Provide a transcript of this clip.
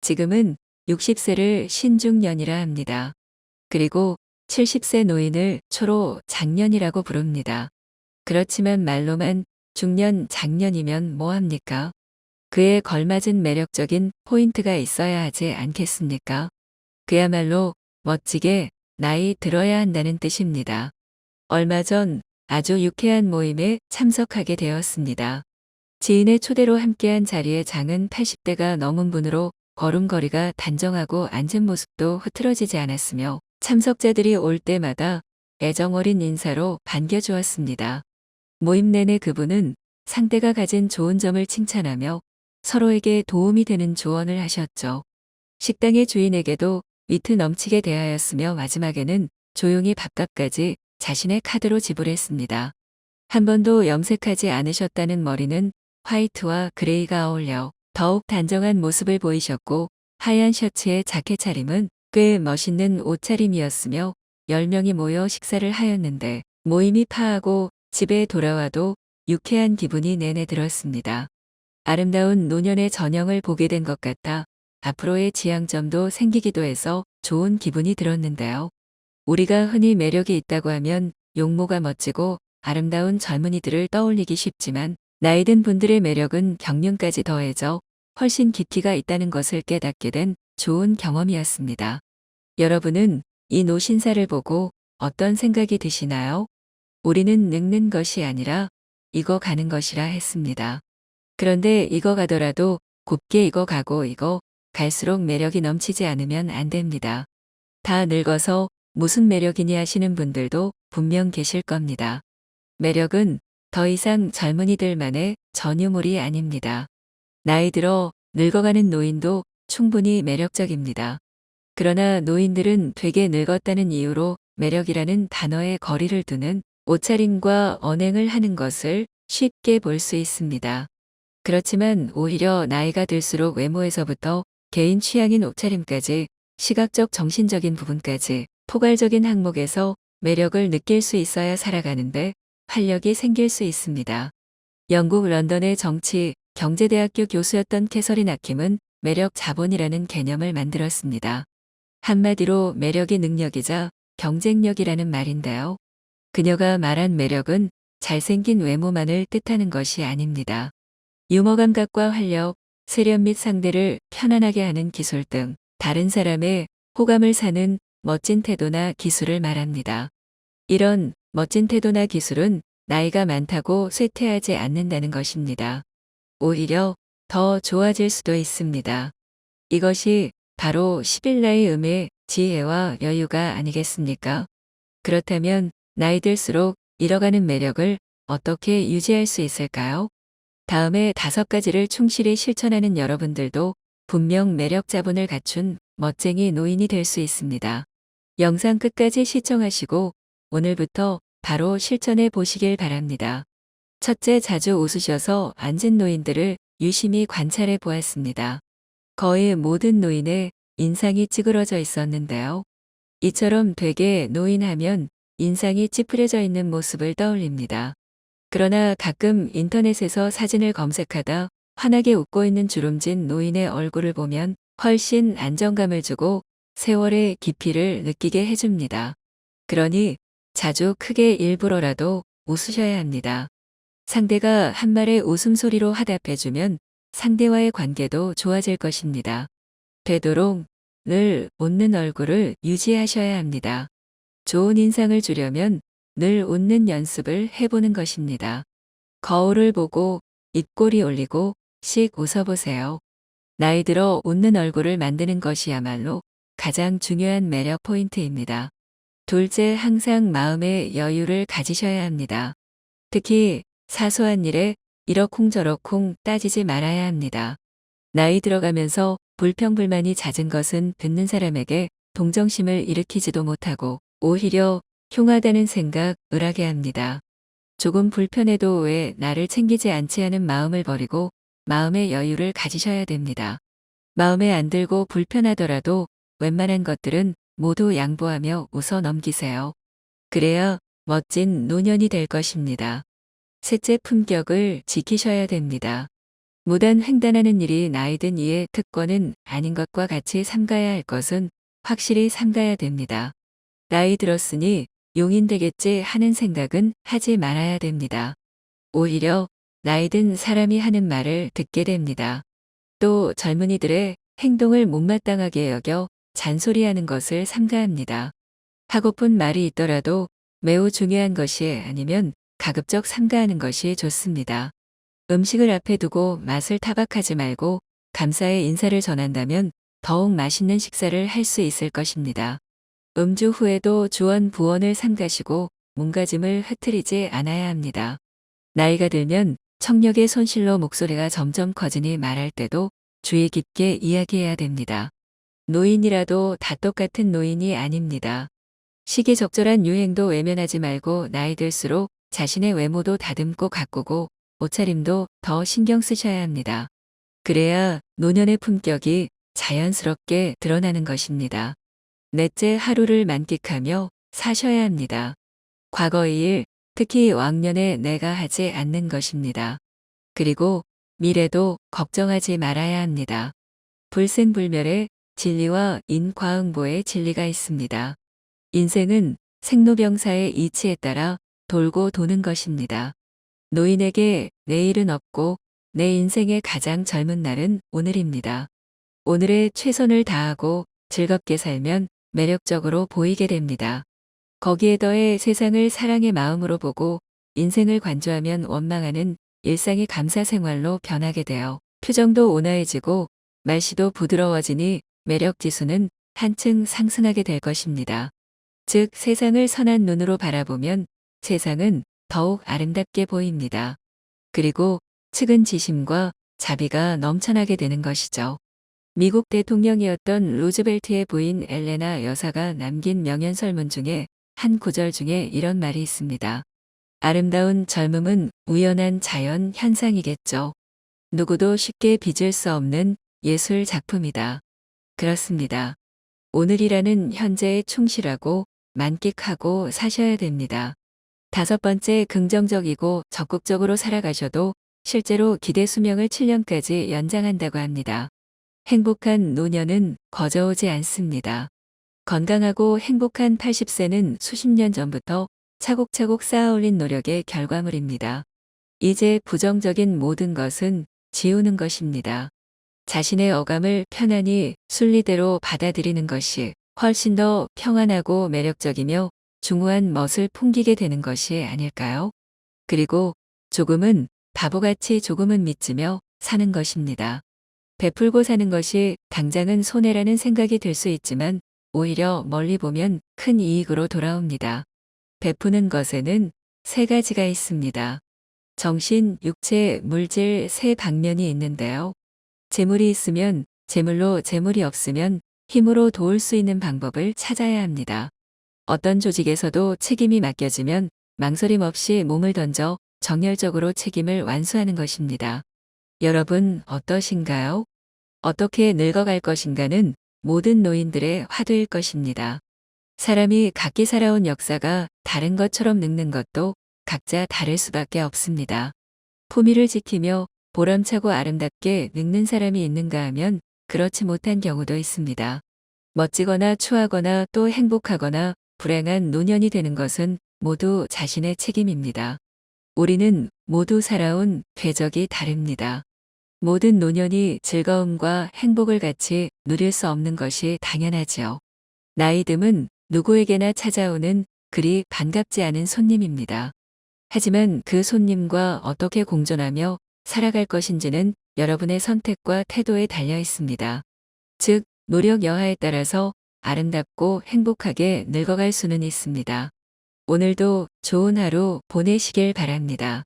지금은 60세를 신중년이라 합니다. 그리고 70세 노인을 초로 장년이라고 부릅니다. 그렇지만 말로만 중년, 장년이면 뭐합니까? 그에 걸맞은 매력적인 포인트가 있어야 하지 않겠습니까? 그야말로 멋지게 나이 들어야 한다는 뜻입니다. 얼마 전 아주 유쾌한 모임에 참석하게 되었습니다. 지인의 초대로 함께한 자리에 장은 80대가 넘은 분으로 걸음걸이가 단정하고 앉은 모습도 흐트러지지 않았으며 참석자들이 올 때마다 애정어린 인사로 반겨주었습니다. 모임 내내 그분은 상대가 가진 좋은 점을 칭찬하며 서로에게 도움이 되는 조언을 하셨죠. 식당의 주인에게도 위트 넘치게 대하였으며 마지막에는 조용히 밥값까지 자신의 카드로 지불했습니다. 한 번도 염색하지 않으셨다는 머리는 화이트와 그레이가 어울려 더욱 단정한 모습을 보이셨고 하얀 셔츠에 자켓 차림은 꽤 멋있는 옷차림이었으며 10명이 모여 식사를 하였는데 모임이 파하고 집에 돌아와도 유쾌한 기분이 내내 들었습니다. 아름다운 노년의 전형을 보게 된 것 같아 앞으로의 지향점도 생기기도 해서 좋은 기분이 들었는데요. 우리가 흔히 매력이 있다고 하면 용모가 멋지고 아름다운 젊은이들을 떠올리기 쉽지만 나이 든 분들의 매력은 경륜까지 더해져 훨씬 깊이가 있다는 것을 깨닫게 된 좋은 경험이었습니다. 여러분은 이 노신사를 보고 어떤 생각이 드시나요? 우리는 늙는 것이 아니라 익어가는 것이라 했습니다. 그런데 익어가더라도 곱게 익어가고 갈수록 매력이 넘치지 않으면 안 됩니다. 다 늙어서 무슨 매력이니 하시는 분들도 분명 계실 겁니다. 매력은 더 이상 젊은이들만의 전유물이 아닙니다. 나이 들어 늙어가는 노인도 충분히 매력적입니다. 그러나 노인들은 되게 늙었다는 이유로 매력이라는 단어에 거리를 두는 옷차림과 언행을 하는 것을 쉽게 볼 수 있습니다. 그렇지만 오히려 나이가 들수록 외모에서부터 개인 취향인 옷차림까지 시각적 정신적인 부분까지 포괄적인 항목에서 매력을 느낄 수 있어야 살아가는데 활력이 생길 수 있습니다. 영국 런던의 정치, 경제대학교 교수였던 캐서린 아킴은 매력 자본이라는 개념을 만들었습니다. 한마디로 매력이 능력이자 경쟁력이라는 말인데요. 그녀가 말한 매력은 잘생긴 외모만을 뜻하는 것이 아닙니다. 유머 감각과 활력, 세련 및 상대를 편안하게 하는 기술 등 다른 사람의 호감을 사는 멋진 태도나 기술을 말합니다. 이런 멋진 태도나 기술은 나이가 많다고 쇠퇴하지 않는다는 것입니다. 오히려 더 좋아질 수도 있습니다. 이것이 바로 11나의 음의 지혜와 여유가 아니겠습니까? 그렇다면 나이 들수록 잃어가는 매력을 어떻게 유지할 수 있을까요? 다음에 5가지를 충실히 실천하는 여러분들도 분명 매력 자본을 갖춘 멋쟁이 노인이 될 수 있습니다. 영상 끝까지 시청하시고 오늘부터 바로 실천해 보시길 바랍니다. 첫째, 자주 웃으셔서 앉은 노인들을 유심히 관찰해 보았습니다. 거의 모든 노인의 인상이 찌그러져 있었는데요. 이처럼 되게 노인하면 인상이 찌푸려져 있는 모습을 떠올립니다. 그러나 가끔 인터넷에서 사진을 검색하다 환하게 웃고 있는 주름진 노인의 얼굴을 보면 훨씬 안정감을 주고 세월의 깊이를 느끼게 해줍니다. 그러니 자주 크게 일부러라도 웃으셔야 합니다. 상대가 한 말에 웃음소리로 화답해주면 상대와의 관계도 좋아질 것입니다. 되도록 늘 웃는 얼굴을 유지하셔야 합니다. 좋은 인상을 주려면 늘 웃는 연습을 해보는 것입니다. 거울을 보고 입꼬리 올리고 씩 웃어보세요. 나이 들어 웃는 얼굴을 만드는 것이야말로 가장 중요한 매력 포인트입니다. 둘째, 항상 마음의 여유를 가지셔야 합니다. 특히 사소한 일에 이러쿵저러쿵 따지지 말아야 합니다. 나이 들어가면서 불평불만이 잦은 것은 듣는 사람에게 동정심을 일으키지도 못하고 오히려 흉하다는 생각을 하게 합니다. 조금 불편해도 왜 나를 챙기지 않지 하는 마음을 버리고 마음의 여유를 가지셔야 됩니다. 마음에 안 들고 불편하더라도 웬만한 것들은 모두 양보하며 웃어 넘기세요. 그래야 멋진 노년이 될 것입니다. 셋째, 품격을 지키셔야 됩니다. 무단 횡단하는 일이 나이든 이의 특권은 아닌 것과 같이 삼가야 할 것은 확실히 삼가야 됩니다. 나이 들었으니 용인 되겠지 하는 생각은 하지 말아야 됩니다. 오히려 나이 든 사람이 하는 말을 듣게 됩니다. 또 젊은이들의 행동을 못마땅하게 여겨 잔소리하는 것을 삼가합니다. 하고픈 말이 있더라도 매우 중요한 것이 아니면 가급적 삼가하는 것이 좋습니다. 음식을 앞에 두고 맛을 타박하지 말고 감사의 인사를 전한다면 더욱 맛있는 식사를 할 수 있을 것입니다. 음주 후에도 주원 부원을 삼가시고 몸가짐을 흐트리지 않아야 합니다. 나이가 들면 청력의 손실로 목소리가 점점 커지니 말할 때도 주의 깊게 이야기해야 됩니다. 노인이라도 다 똑같은 노인이 아닙니다. 시기적절한 유행도 외면하지 말고 나이 들수록 자신의 외모도 다듬고 가꾸고 옷차림도 더 신경 쓰셔야 합니다. 그래야 노년의 품격이 자연스럽게 드러나는 것입니다. 넷째, 하루를 만끽하며 사셔야 합니다. 과거의 일, 특히 왕년에 내가 하지 않는 것입니다. 그리고 미래도 걱정하지 말아야 합니다. 불생불멸의 진리와 인과응보의 진리가 있습니다. 인생은 생로병사의 이치에 따라 돌고 도는 것입니다. 노인에게 내일은 없고 내 인생의 가장 젊은 날은 오늘입니다. 오늘에 최선을 다하고 즐겁게 살면 매력적으로 보이게 됩니다. 거기에 더해 세상을 사랑의 마음으로 보고 인생을 관조하면 원망하는 일상이 감사 생활로 변하게 되어 표정도 온화해지고 말씨도 부드러워지니 매력 지수는 한층 상승하게 될 것입니다. 즉, 세상을 선한 눈으로 바라보면 세상은 더욱 아름답게 보입니다. 그리고 측은지심과 자비가 넘쳐나게 되는 것이죠. 미국 대통령이었던 루즈벨트의 부인 엘레나 여사가 남긴 명연설문 중에 한 구절 중에 이런 말이 있습니다. 아름다운 젊음은 우연한 자연 현상이겠죠. 누구도 쉽게 빚을 수 없는 예술 작품이다. 그렇습니다. 오늘이라는 현재에 충실하고 만끽하고 사셔야 됩니다. 다섯 번째, 긍정적이고 적극적으로 살아가셔도 실제로 기대 수명을 7년까지 연장한다고 합니다. 행복한 노년은 거저오지 않습니다. 건강하고 행복한 80세는 수십 년 전부터 차곡차곡 쌓아올린 노력의 결과물입니다. 이제 부정적인 모든 것은 지우는 것입니다. 자신의 어감을 편안히 순리대로 받아들이는 것이 훨씬 더 평안하고 매력적이며 중후한 멋을 풍기게 되는 것이 아닐까요? 그리고 조금은 바보같이 조금은 믿으며 사는 것입니다. 베풀고 사는 것이 당장은 손해라는 생각이 들 수 있지만 오히려 멀리 보면 큰 이익으로 돌아옵니다. 베푸는 것에는 세 가지가 있습니다. 정신, 육체, 물질 세 방면이 있는데요. 재물이 있으면 재물로, 재물이 없으면 힘으로 도울 수 있는 방법을 찾아야 합니다. 어떤 조직에서도 책임이 맡겨지면 망설임 없이 몸을 던져 정열적으로 책임을 완수하는 것입니다. 여러분 어떠신가요? 어떻게 늙어갈 것인가는 모든 노인들의 화두일 것입니다. 사람이 각기 살아온 역사가 다른 것처럼 늙는 것도 각자 다를 수밖에 없습니다. 품위를 지키며 보람차고 아름답게 늙는 사람이 있는가 하면 그렇지 못한 경우도 있습니다. 멋지거나 추하거나 또 행복하거나 불행한 노년이 되는 것은 모두 자신의 책임입니다. 우리는 모두 살아온 궤적이 다릅니다. 모든 노년이 즐거움과 행복을 같이 누릴 수 없는 것이 당연하지요. 나이듦은 누구에게나 찾아오는 그리 반갑지 않은 손님입니다. 하지만 그 손님과 어떻게 공존하며 살아갈 것인지는 여러분의 선택과 태도에 달려 있습니다. 즉, 노력 여하에 따라서 아름답고 행복하게 늙어갈 수는 있습니다. 오늘도 좋은 하루 보내시길 바랍니다.